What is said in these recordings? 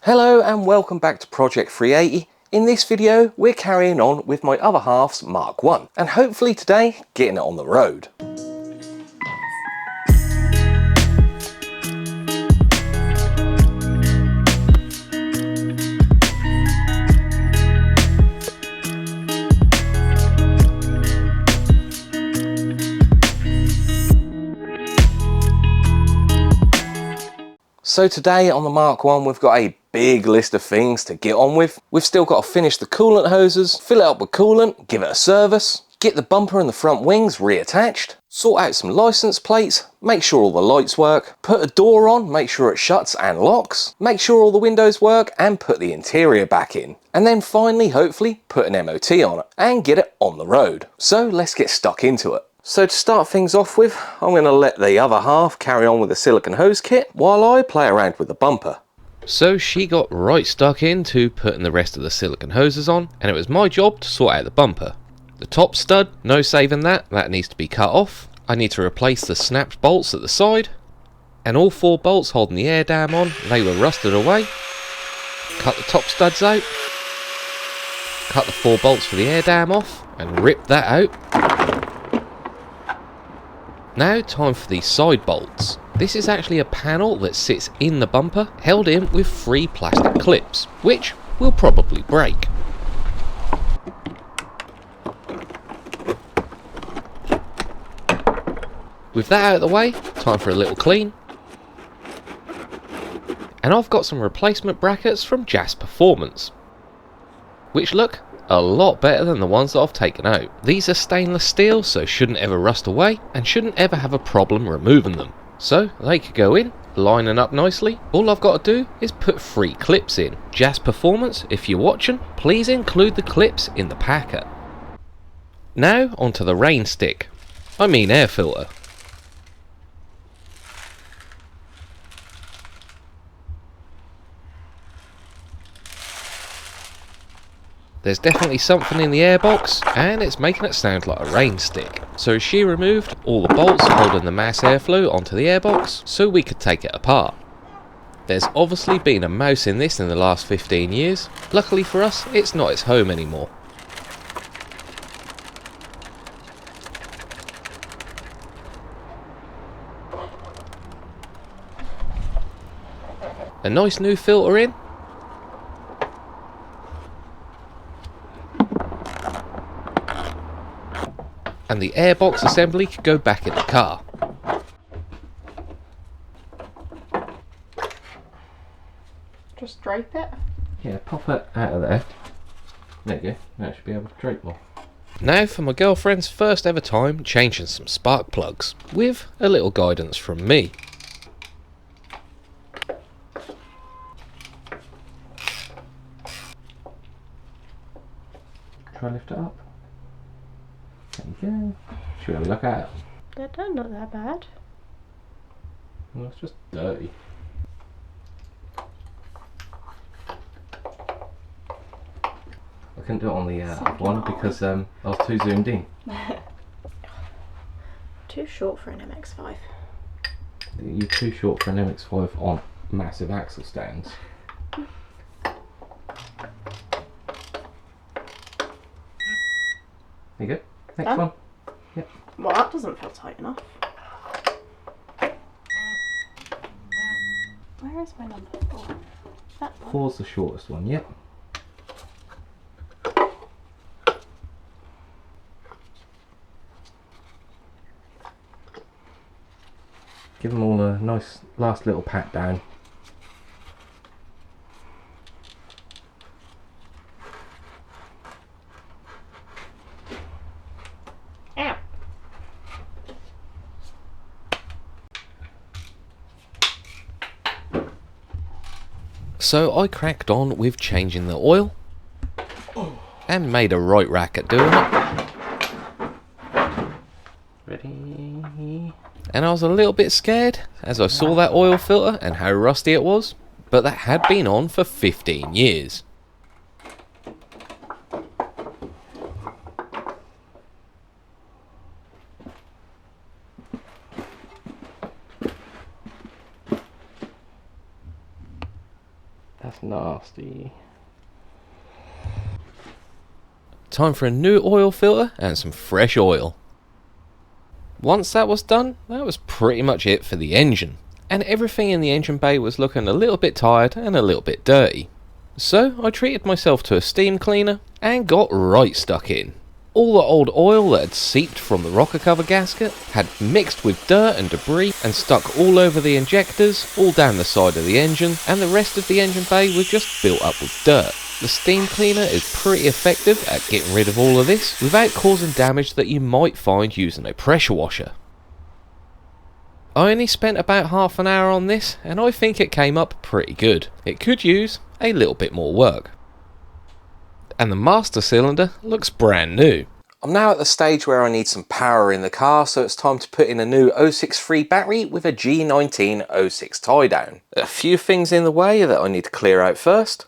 Hello and welcome back to Project 380. In this video we're carrying on with my other half's Mark 1 and hopefully today getting it on the road. So today on the Mark 1 we've got a big list of things to get on with. We've still got to finish the coolant hoses, fill it up with coolant, give it a service, get the bumper and the front wings reattached, sort out some license plates, make sure all the lights work, put a door on, make sure it shuts and locks, make sure all the windows work and put the interior back in. And then finally, hopefully, put an MOT on it and get it on the road. So let's get stuck into it. So to start things off with, I'm going to let the other half carry on with the silicone hose kit while I play around with the bumper. So she got right stuck into putting the rest of the silicone hoses on, and it was my job to sort out the bumper. The top stud, no saving that needs to be cut off. I need to replace the snapped bolts at the side, and all 4 bolts holding the air dam on, they were rusted away. Cut the top studs out, cut the 4 bolts for the air dam off, and rip that out. Now time for the side bolts. This is actually a panel that sits in the bumper, held in with 3 plastic clips, which will probably break. With that out of the way, time for a little clean. And I've got some replacement brackets from Jass Performance, which look a lot better than the ones that I've taken out. These are stainless steel, so shouldn't ever rust away and shouldn't ever have a problem removing them. So they could go in, lining up nicely. All I've got to do is put 3 clips in. Jass Performance, if you're watching, please include the clips in the packet. Now onto the rain stick. I mean air filter. There's definitely something in the airbox, and it's making it sound like a rain stick. So she removed all the bolts holding the mass airflow onto the airbox so we could take it apart. There's obviously been a mouse in this in the last 15 years. Luckily for us, it's not its home anymore. A nice new filter in. And the airbox assembly could go back in the car. Just drape it? Yeah, pop it out of there. There you go, that should be able to drape more. Now for my girlfriend's first ever time changing some spark plugs, with a little guidance from me. Try and lift it up. There you go. Should we have a look at it? They don't look that bad. Well, it's just dirty. I couldn't do it on the one because I was too zoomed in. Too short for an MX5. You're too short for an MX5 on massive axle stands. There you go. Next Done? one. Yep. Well, that doesn't feel tight enough. Where is my number 4? That one. 4's the shortest one, yep. Give them all a nice last little pat down. Ow. So I cracked on with changing the oil and made a right racket doing it. Ready? And I was a little bit scared as I saw that oil filter and how rusty it was, but that had been on for 15 years. nasty. Time for a new oil filter and some fresh oil. Once that was done, that was pretty much it for the engine. And everything in the engine bay was looking a little bit tired and a little bit dirty. So I treated myself to a steam cleaner and got right stuck in. All the old oil that had seeped from the rocker cover gasket had mixed with dirt and debris and stuck all over the injectors, all down the side of the engine, and the rest of the engine bay was just built up with dirt. The steam cleaner is pretty effective at getting rid of all of this without causing damage that you might find using a pressure washer. I only spent about half an hour on this and I think it came up pretty good. It could use a little bit more work. And the master cylinder looks brand new. I'm now at the stage where I need some power in the car, so it's time to put in a new 063 battery with a G19 06 tie down. A few things in the way that I need to clear out first.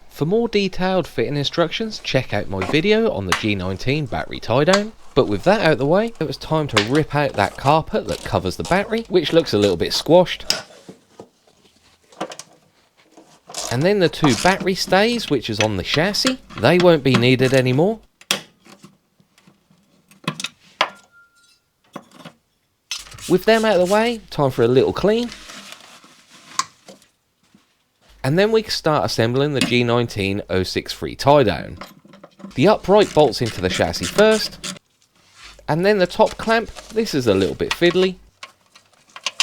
For more detailed fitting instructions, check out my video on the G19 battery tie down. But with that out of the way, it was time to rip out that carpet that covers the battery, which looks a little bit squashed. And then the two battery stays, which is on the chassis, they won't be needed anymore. With them out of the way, time for a little clean. And then we can start assembling the G19 063 tie down. The upright bolts into the chassis first, and then the top clamp. This is a little bit fiddly.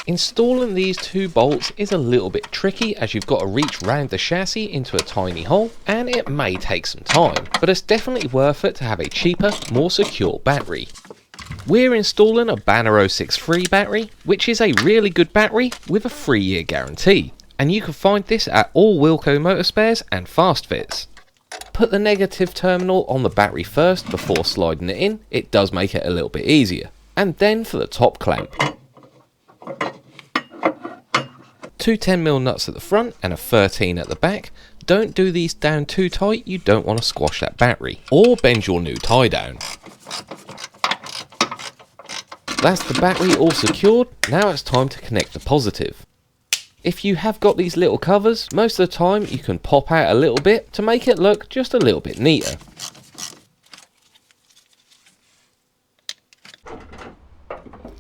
Installing these two bolts is a little bit tricky as you've got to reach round the chassis into a tiny hole, and it may take some time, but it's definitely worth it to have a cheaper, more secure battery. We're installing a Banner 063 battery, which is a really good battery with a 3-year guarantee, and you can find this at all Wilco Motor Spares and Fast Fits. Put the negative terminal on the battery first before sliding it in. It does make it a little bit easier. And then for the top clamp. Two 10mm nuts at the front and a 13 at the back. Don't do these down too tight, you don't want to squash that battery, or bend your new tie down. That's the battery all secured. Now it's time to connect the positive. If you have got these little covers, most of the time you can pop out a little bit to make it look just a little bit neater.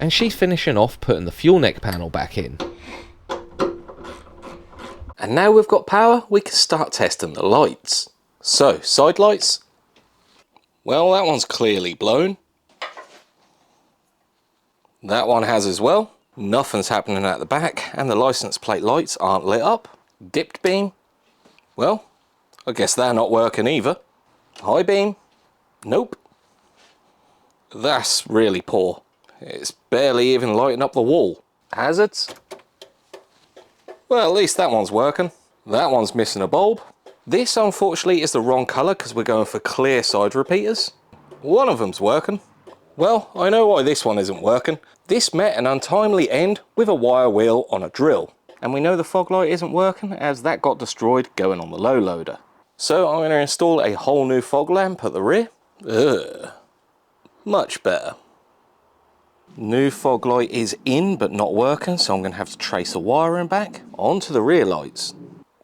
And she's finishing off putting the fuel neck panel back in. And now we've got power, we can start testing the lights. So, side lights. Well, that one's clearly blown. That one has as well. Nothing's happening at the back, and the license plate lights aren't lit up. Dipped beam. Well, I guess they're not working either. High beam. Nope. That's really poor. It's barely even lighting up the wall. Hazards. Well, at least that one's working. That one's missing a bulb. This, unfortunately, is the wrong colour because we're going for clear side repeaters. One of them's working. Well, I know why this one isn't working. This met an untimely end with a wire wheel on a drill. And we know the fog light isn't working as that got destroyed going on the low loader. So I'm going to install a whole new fog lamp at the rear. Ugh. Much better. New fog light is in but not working, so I'm going to have to trace a wiring back onto the rear lights.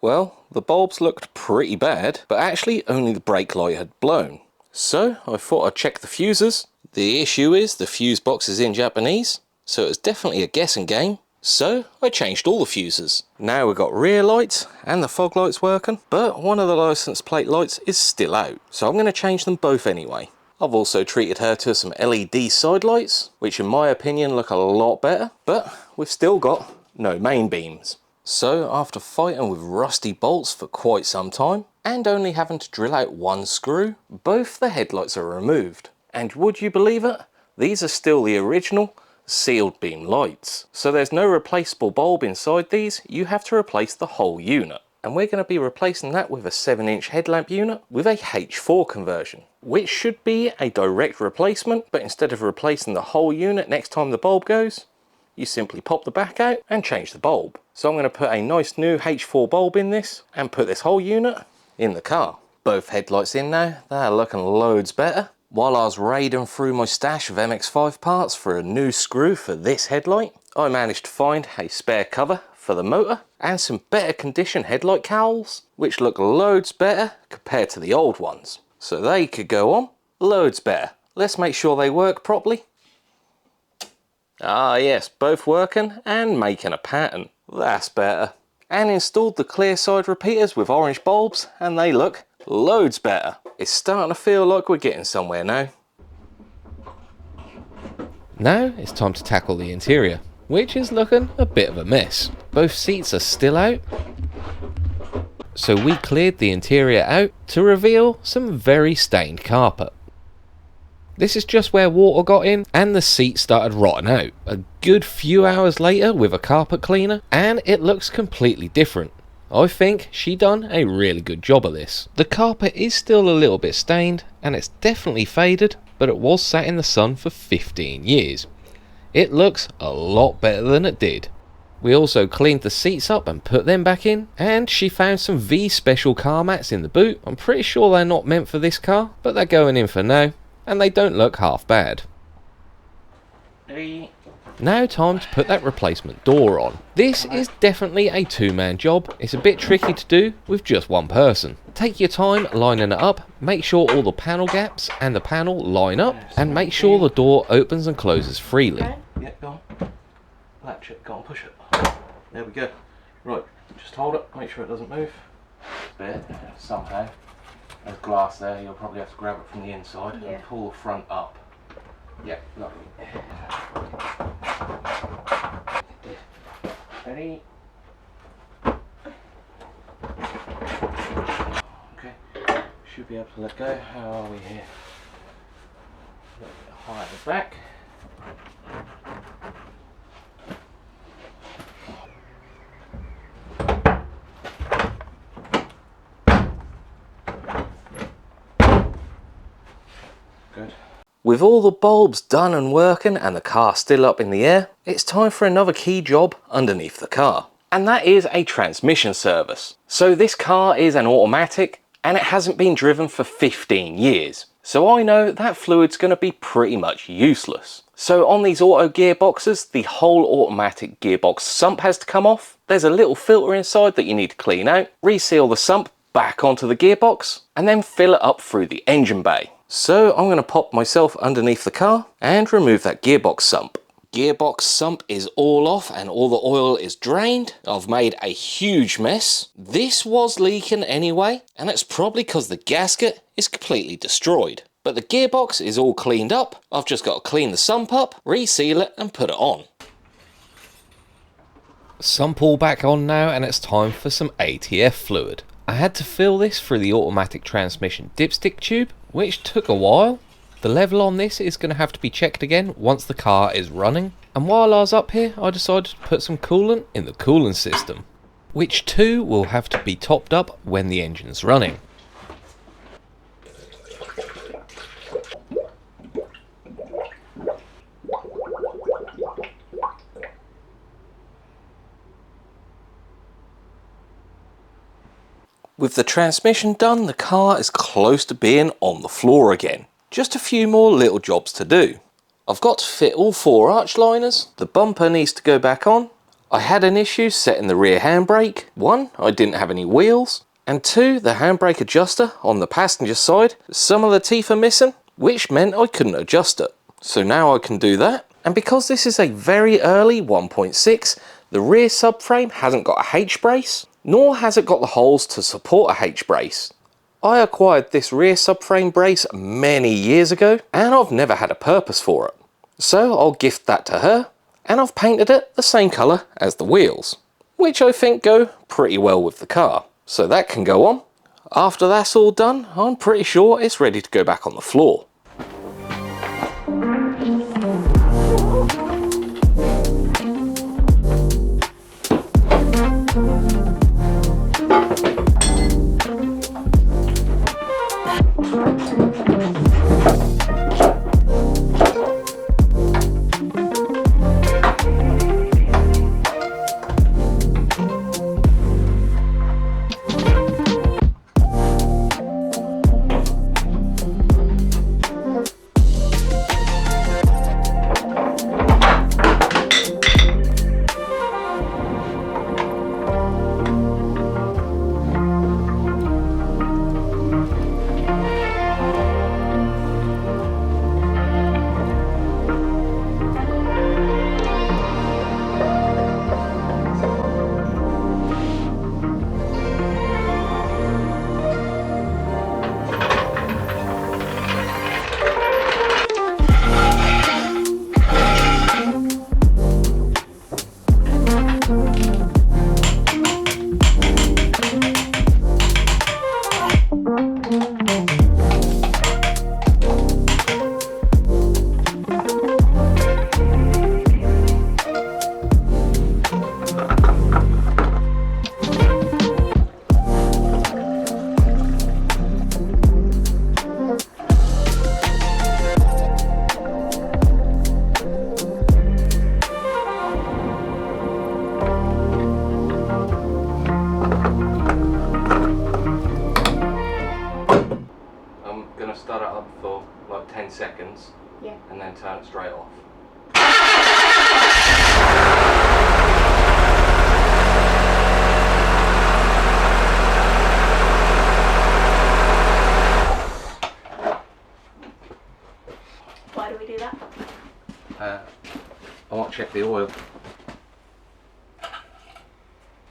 Well, the bulbs looked pretty bad, but actually only the brake light had blown. So I thought I'd check the fuses. The issue is the fuse box is in Japanese, so it's definitely a guessing game. So I changed all the fuses. Now we've got rear lights and the fog lights working, but one of the license plate lights is still out. So I'm going to change them both anyway. I've also treated her to some LED side lights, which in my opinion look a lot better, but we've still got no main beams. So after fighting with rusty bolts for quite some time, and only having to drill out one screw, both the headlights are removed. And would you believe it? These are still the original sealed beam lights. So there's no replaceable bulb inside these, you have to replace the whole unit. And we're going to be replacing that with a 7-inch headlamp unit with a H4 conversion, which should be a direct replacement, but instead of replacing the whole unit next time the bulb goes, you simply pop the back out and change the bulb. So I'm going to put a nice new H4 bulb in this and put this whole unit in the car. Both headlights in now, they're looking loads better. While I was raiding through my stash of MX5 parts for a new screw for this headlight, I managed to find a spare cover for for the motor and some better condition headlight cowls, which look loads better compared to the old ones. So they could go on loads better. Let's make sure they work properly. Ah yes, both working and making a pattern. That's better. And installed the clear side repeaters with orange bulbs and they look loads better. It's starting to feel like we're getting somewhere now. Now it's time to tackle the interior, which is looking a bit of a mess. Both seats are still out, so we cleared the interior out to reveal some very stained carpet. This is just where water got in and the seat started rotting out. A good few hours later with a carpet cleaner and it looks completely different. I think she done a really good job of this. The carpet is still a little bit stained and it's definitely faded, but it was sat in the sun for 15 years. It looks a lot better than it did. We also cleaned the seats up and put them back in, and she found some V special car mats in the boot. I'm pretty sure they're not meant for this car, but they're going in for now, and they don't look half bad. Now time to put that replacement door on. This is definitely a two-man job. It's a bit tricky to do with just one person. Take your time lining it up, make sure all the panel gaps and the panel line up, and make sure the door opens and closes freely. Yeah, go on. Latch it, go on, push it. There we go. Right, just hold it, make sure it doesn't move. Bit, somehow. There's glass there, you'll probably have to grab it from the inside and pull the front up. Yeah, lovely. Ready? Okay, should be able to let go. How are we here? A little bit high at the back. Good. With all the bulbs done and working and the car still up in the air, it's time for another key job underneath the car. And that is a transmission service. So this car is an automatic and it hasn't been driven for 15 years. So I know that fluid's going to be pretty much useless. So on these auto gearboxes, the whole automatic gearbox sump has to come off. There's a little filter inside that you need to clean out, reseal the sump back onto the gearbox, and then fill it up through the engine bay. So I'm going to pop myself underneath the car and remove that gearbox sump. Gearbox sump is all off and all the oil is drained. I've made a huge mess. This was leaking anyway, and it's probably because the gasket is completely destroyed. But the gearbox is all cleaned up. I've just got to clean the sump up, reseal it and put it on. Sump all back on now and it's time for some ATF fluid. I had to fill this through the automatic transmission dipstick tube, which took a while. The level on this is going to have to be checked again once the car is running. And while I was up here, I decided to put some coolant in the coolant system, which too will have to be topped up when the engine's running. With the transmission done, the car is close to being on the floor again. Just a few more little jobs to do. I've got to fit all 4 arch liners, the bumper needs to go back on, I had an issue setting the rear handbrake. 1, I didn't have any wheels, and 2, the handbrake adjuster on the passenger side, some of the teeth are missing, which meant I couldn't adjust it. So now I can do that, and because this is a very early 1.6, the rear subframe hasn't got a H-brace, nor has it got the holes to support a H-brace. I acquired this rear subframe brace many years ago and I've never had a purpose for it. So I'll gift that to her, and I've painted it the same colour as the wheels, which I think go pretty well with the car. So that can go on. After that's all done, I'm pretty sure it's ready to go back on the floor. start it up for like 10 seconds. Yeah. And then turn it straight off. Why do we do that? I want to check the oil.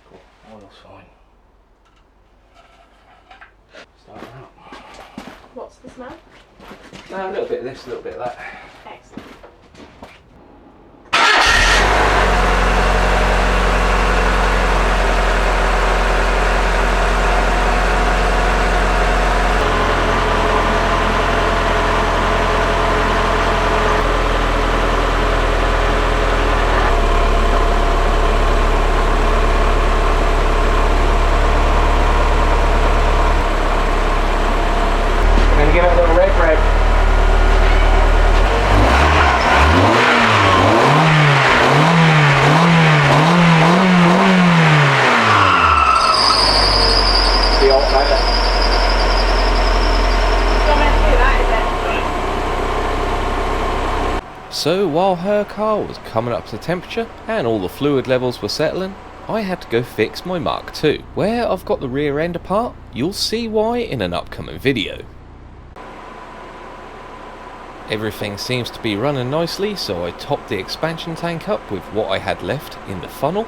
Cool. Oil's fine. Start it up. What's the smell? A little bit of this, a little bit of that. Excellent. Then give it a little rev. The alternator. Not meant to do that, is it? So while her car was coming up to temperature and all the fluid levels were settling, I had to go fix my Mark II. Where I've got the rear end apart, you'll see why in an upcoming video. Everything seems to be running nicely, so I topped the expansion tank up with what I had left in the funnel.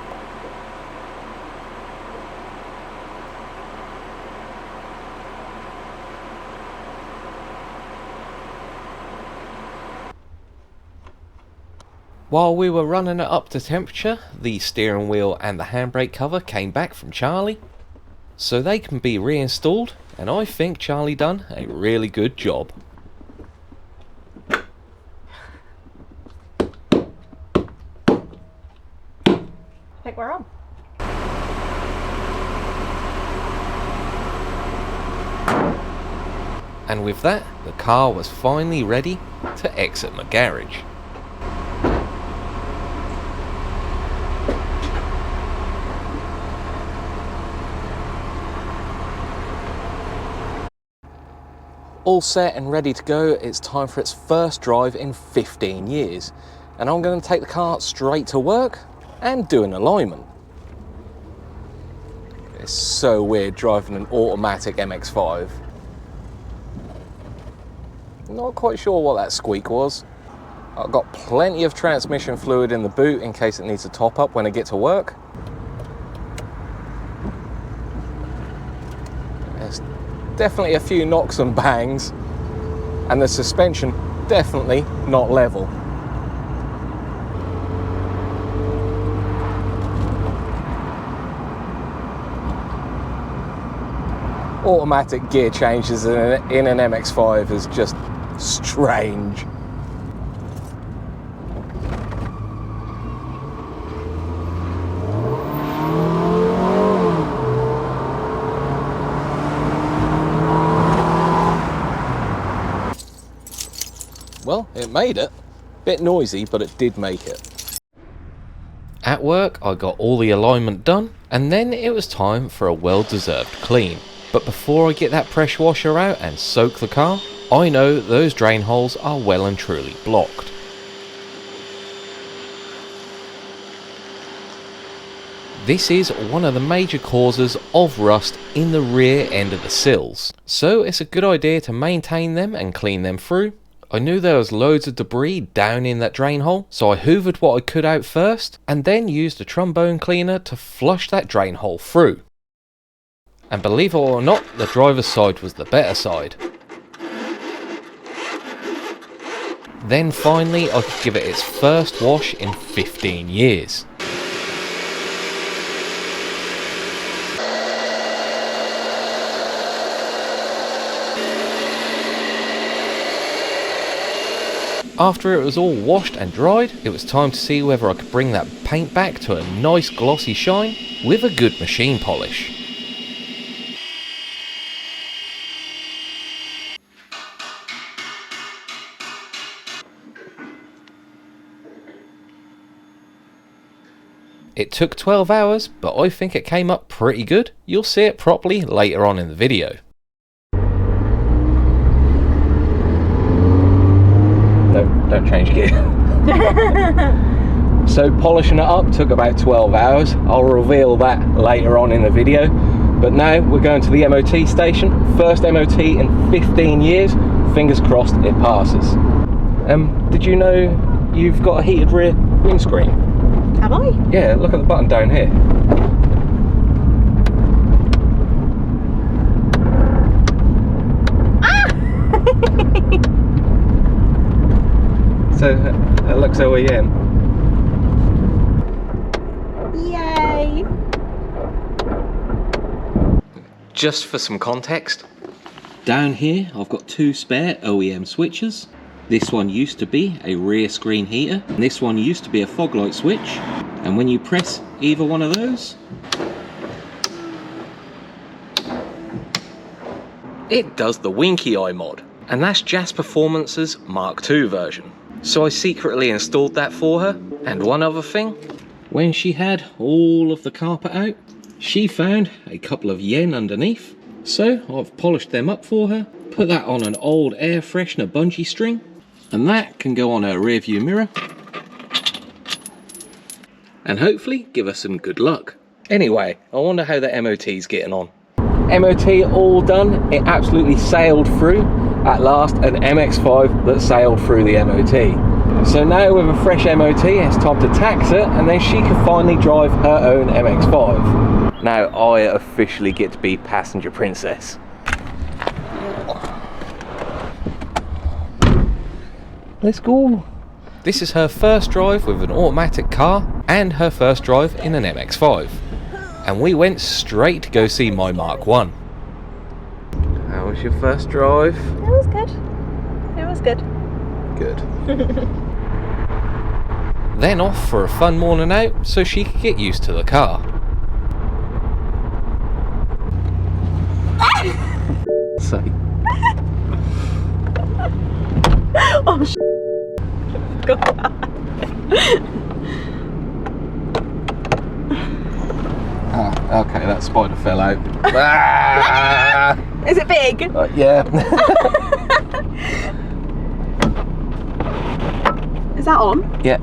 While we were running it up to temperature, the steering wheel and the handbrake cover came back from Charlie, so they can be reinstalled, and I think Charlie done a really good job. I think we're on. And with that, the car was finally ready to exit my garage. All set and ready to go, it's time for its first drive in 15 years. And I'm going to take the car straight to work and do an alignment. It's so weird driving an automatic MX5. Not quite sure what that squeak was. I've got plenty of transmission fluid in the boot in case it needs a top up when I get to work. There's definitely a few knocks and bangs, and the suspension definitely not level. Automatic gear changes in an MX5 is just strange. Well, it made it. Bit noisy, but it did make it. At work, I got all the alignment done, and then it was time for a well-deserved clean. But before I get that pressure washer out and soak the car, I know those drain holes are well and truly blocked. This is one of the major causes of rust in the rear end of the sills, so it's a good idea to maintain them and clean them through. I knew there was loads of debris down in that drain hole, so I hoovered what I could out first, and then used a trombone cleaner to flush that drain hole through. And believe it or not, the driver's side was the better side. Then finally I could give it its first wash in 15 years. After it was all washed and dried, it was time to see whether I could bring that paint back to a nice glossy shine with a good machine polish. It took 12 hours, but I think it came up pretty good. You'll see it properly later on in the video. don't change gear. So polishing it up took about 12 hours. I'll reveal that later on in the video. But now we're going to the MOT station. First MOT in 15 years. Fingers crossed it passes. Did you know you've got a heated rear windscreen? Have I? Yeah, look at the button down here. So that looks OEM. Yay! Just for some context, down here I've got two spare OEM switches. This one used to be a rear screen heater, and this one used to be a fog light switch. And when you press either one of those, it does the winky eye mod. And that's Jass Performance's Mark II version. So I secretly installed that for her. And one other thing, when she had all of the carpet out, she found a couple of yen underneath. So I've polished them up for her, put that on an old air freshener bungee string, and that can go on her rear view mirror and hopefully give us some good luck. Anyway, I wonder how the MOT's getting on. MOT all done. It absolutely sailed through. At last, an MX5 that sailed through the MOT. So now with a fresh MOT, it's time to tax her, and then she can finally drive her own MX5. Now I officially get to be passenger princess. Let's go. This is her first drive with an automatic car and her first drive in an MX5. And we went straight to go see my Mark I. How was your first drive? It was good. It was good. Good. Then off for a fun morning out so she could get used to the car. So. Oh, God. Ah, okay, that spider fell out. Ah! Is it big? Yeah. Is that on? Yeah.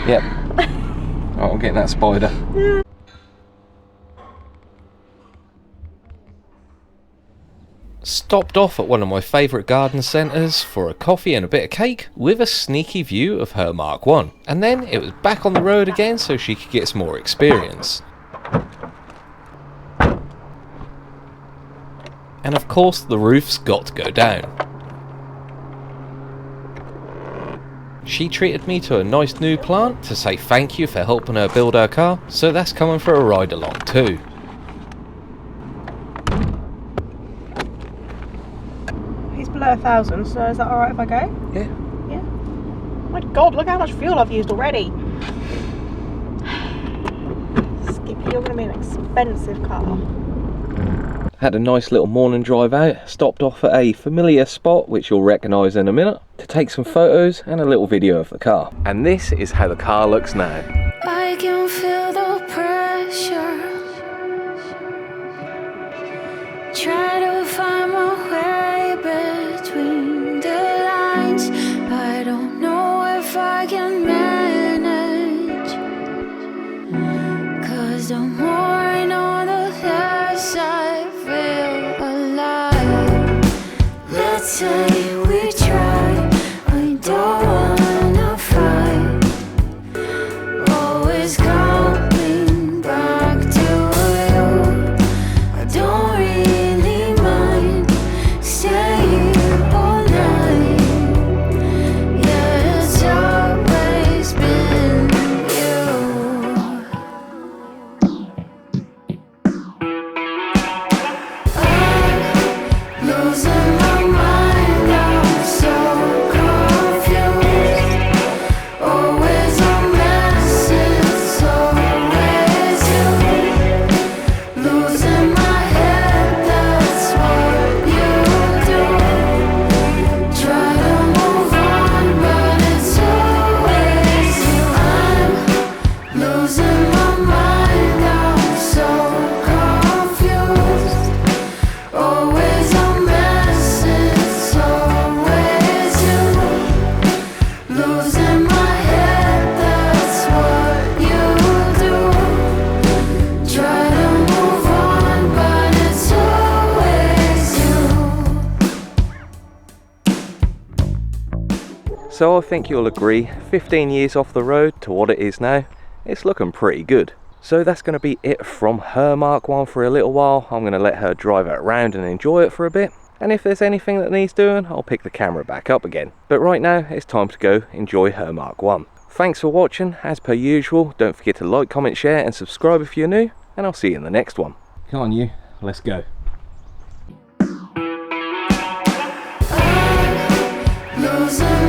Yep. Oh, I'm getting that spider. Stopped off at one of my favourite garden centres for a coffee and a bit of cake with a sneaky view of her Mark I. And then it was back on the road again so she could get some more experience. And of course the roof's got to go down. She treated me to a nice new plant to say thank you for helping her build her car, so that's coming for a ride along too. He's below 1,000, so is that alright if I go? Yeah. Yeah. My God, look how much fuel I've used already. Skippy, you're going to be an expensive car. Had a nice little morning drive out, stopped off at a familiar spot which you'll recognise in a minute to take some photos and a little video of the car. And this is how the car looks now. I can feel the pressure. Try to find my way between the lines, but I don't know if I can manage. 'Cause the more I know, the less I feel alive. Let's say we try. I don't wanna fight. Always coming back to you. I don't really mind staying all night. Yeah, it's always been you. I'm losing my mind. So I think you'll agree, 15 years off the road to what it is now, it's looking pretty good. So that's going to be it from her Mark 1 for a little while. I'm going to let her drive it around and enjoy it for a bit. And if there's anything that needs doing, I'll pick the camera back up again. But right now, it's time to go enjoy her Mark 1. Thanks for watching. As per usual, don't forget to like, comment, share and subscribe if you're new. And I'll see you in the next one. Come on you, let's go. Losing